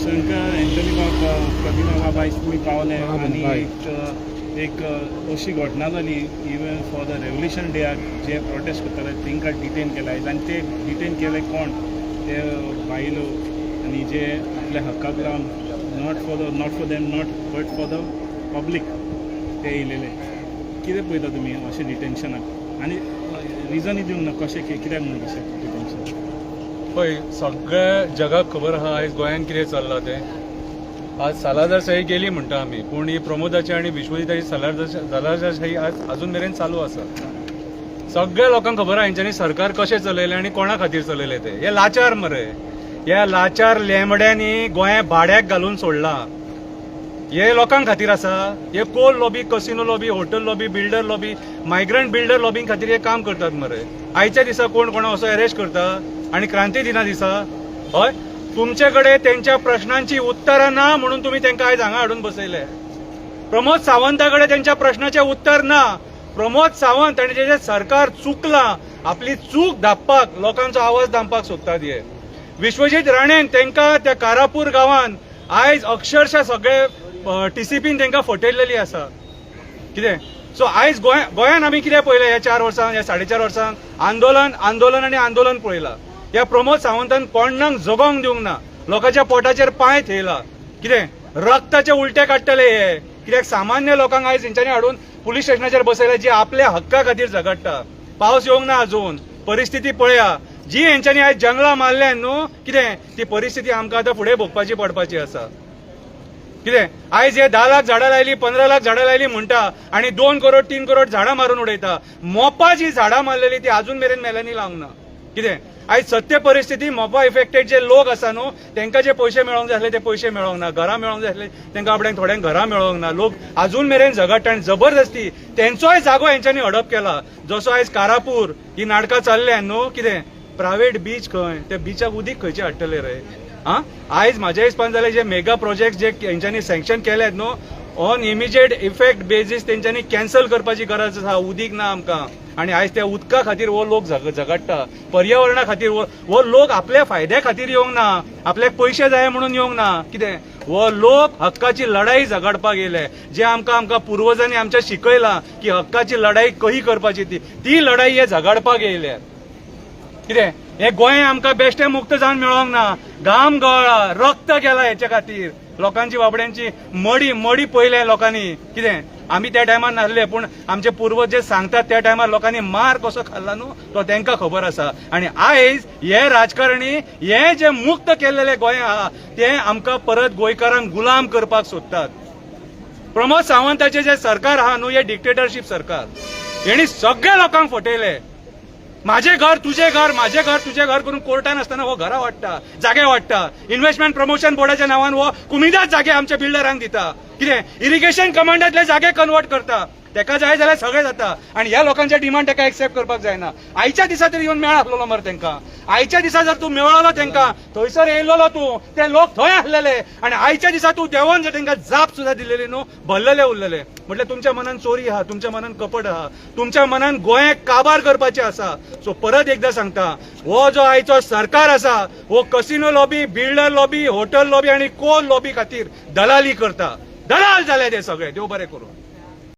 Shankar Antony कदिना बाबा तुमी पावले आनी एक अशी घटना जाली इवन फॉर द रेवल्युशन डेयाक जे प्रोटेस्ट करताले तांकां डिटेन केला आनी ते डिटेन केले कोण ते बायलो आनी जे आपल्या हक्काक लावन not for them not but for the public ते येयलेले कितें पळयता तुमी अशें डिटेन्शनाक आनी रिजनय दिवंक ना कशें कित्याक म्हणून कशें डिटेन्शन पळय सगळ्या जगाक खबर आहा आयज गोंयांत कितें चल्लां तें आज सालादारशाही गेली म्हणटा आमी पूण ही प्रमोदाची आनी विश्वजिताची सालादारशाही आज अजून मेरेन चालू आसा सगळ्या लोकांक खबर आहा हेंच्यांनी सरकार कशें चलयलें आनी कोणा खातीर चलयलें तें हे लाचार मरे ह्या लाचार लेंबड्यांनी गोंया भाड्याक घालून सोडलां हे लोकांक खातीर आसा हे coal lobby casino lobby hotel lobby builder lobby migrant builder lobbying खातीर हे काम करतात मरे आयच्या दिसा कोण कोणा असो अरेस्ट करता आनी क्रांती दिना दिसा हय तुमचे कडेन त्यांच्या प्रश्नांची उत्तरां ना म्हणून तुम्ही त्यांना आयज हांगा हाडून बसयले प्रमोद सावंता कडेन त्यांच्या प्रश्नाचे उत्तर ना प्रमोद सावंत आनी तेजें सरकार चुकलां आपली चूक धापपाक लोकांचो आवाज दामपाक सोदतात हे विश्वजीत राणेन तांकां त्या कारापूर गांवांत आयज अक्षरशः सगळे टीसीपीन तांकां फटयल्लेली आसा कितें सो आयज गोंयांत आमी कितें पळयलें ह्या 4 वर्सां ह्या 4.5 वर्सांक आंदोलन आनी आंदोलन पळयलां ह्या प्रमोद सावंतान कोणाक जगोंक दिवंक ना लोकांच्या पोटाचेर पांय थेयला कितें रक्ताचे उलटे काडटले हे कित्याक सामान्य लोकांक आयज हेंच्यांनी हाडून पुलीस स्टेशनाचेर बसयले जी आपल्या हक्का खातीर झगडटा पावस येवंक ना अजून परिस्थिती पळया जी हेंच्यांनी आयज जंगलां मारल्यात न्हू कितें ती परिस्थिती आमकां आतां फुडें भोगपाची पडपाची आसा कितें आयज हे 10 लाख झाडां लायली 15 लाख झाडां लायली म्हणटा आनी 2 करोड 3 करोड झाडां मारून उडयता मोपा जी झाडां मारलेली ती अजून मेरेन मेल्यांनी लावंक ना कितें आयज सत्य परिस्थिती मोपा इफेक्टेड जे लोक आसा न्हू तांकां जे पयशे मेळोंक जाय आसले ते पयशे मेळोंक ना घरां मेळोंक जाय आसले तांकां आपल्याक थोड्यांक घरां मेळोंक ना लोक अजून मेरेन झगडटा आनी जबरदस्ती तेंचोय जागो हेंच्यांनी हडप केला जसो आयज कारापूर ही नाटकां चल्ल्या न्हू कितें प्रायवेट बीच खंय ते बिचाक उदीक खंयचे हाडटले रे आयज म्हाज्या हिसपान जाल्यार जे मेगा प्रोजेक्ट जे हेंच्यांनी सँक्शन केल्यात न्हू ऑन इमिजिएट इफेक्ट बेजीस तेंच्यांनी कॅन्सल करपाची गरज आसा उदीक ना आमकां आनी आयज त्या उदका खातीर हो लोक झगडटा पर्यावरणा खातीर हो लोक आपल्या फायद्या खातीर येवंक ना आपल्याक पयशे जाय म्हणून येवंक ना कितें हो लोक हक्काची लढाई झगडपाक येयले जे आमकां पुर्वजांनी आमच्या शिकयलां की हक्काची लढाई कशी करपाची ती लढाई हे झगडपाक येयले कितें हे गोंय आमकां बेश्टें मुक्त जावन मेळोंक ना घाम गळ्ळा रक्त गेला हेच्या खातीर लोकांची बाबड्यांची मडी पयले लोकांनी कितें आमी त्या टायमार नासले पूण आमचे पूर्वज जे सांगतात त्या टायमार लोकांनी मार कसो खाल्ला न्हू तो तांकां खबर आसा आनी आयज हे राजकारणी हे जे मुक्त केल्लेले गोंय आहा ते आमकां परत गोंयकारांक गुलाम करपाक सोदतात प्रमोद सावंताचे जे सरकार आहा न्हू हे डिक्टेटरशीप सरकार हेणी सगळ्या लोकांक फटयले माझे घर तुझे घर माझे घर तुझे घर करून कोर्टान असताना हो घरा वाटता जागे वाटता इन्व्हेस्टमेंट प्रमोशन बोर्डाच्या नावान हो कुमिदाच जागे आमच्या बिल्डरांक दिता कितें इरिगेशन कमांडातले जागे कन्वर्ट करता तेका जाय जाल्यार सगळें जाता आनी ह्या लोकांचे डिमांड तेका एक्सेप्ट करपाक जायना आयच्या दिसा तरी येवन मेळ आसलो मरे तेंकां आयच्या दिसा जर तूं मेळलो तेंकां थंयसर येयलो तूं ते लोक थंय आसलेले आनी आयच्या दिसा तूं देंवन जर तेंकां जाप सुद्दां दिलेली न्हू भरलेले उरलेले म्हटल्यार तुमच्या मनान चोरी आहा तुमच्या मनान कपट आहा तुमच्या मनान गोंयाक काबार करपाचें आसा सो परत एकदां सांगता हो जो आयचो सरकार आसा हो casino lobby builder lobby hotel lobby आनी कोल लॉबी खातीर दलाली करता दलाल जाले ते सगळे देव बरें करूं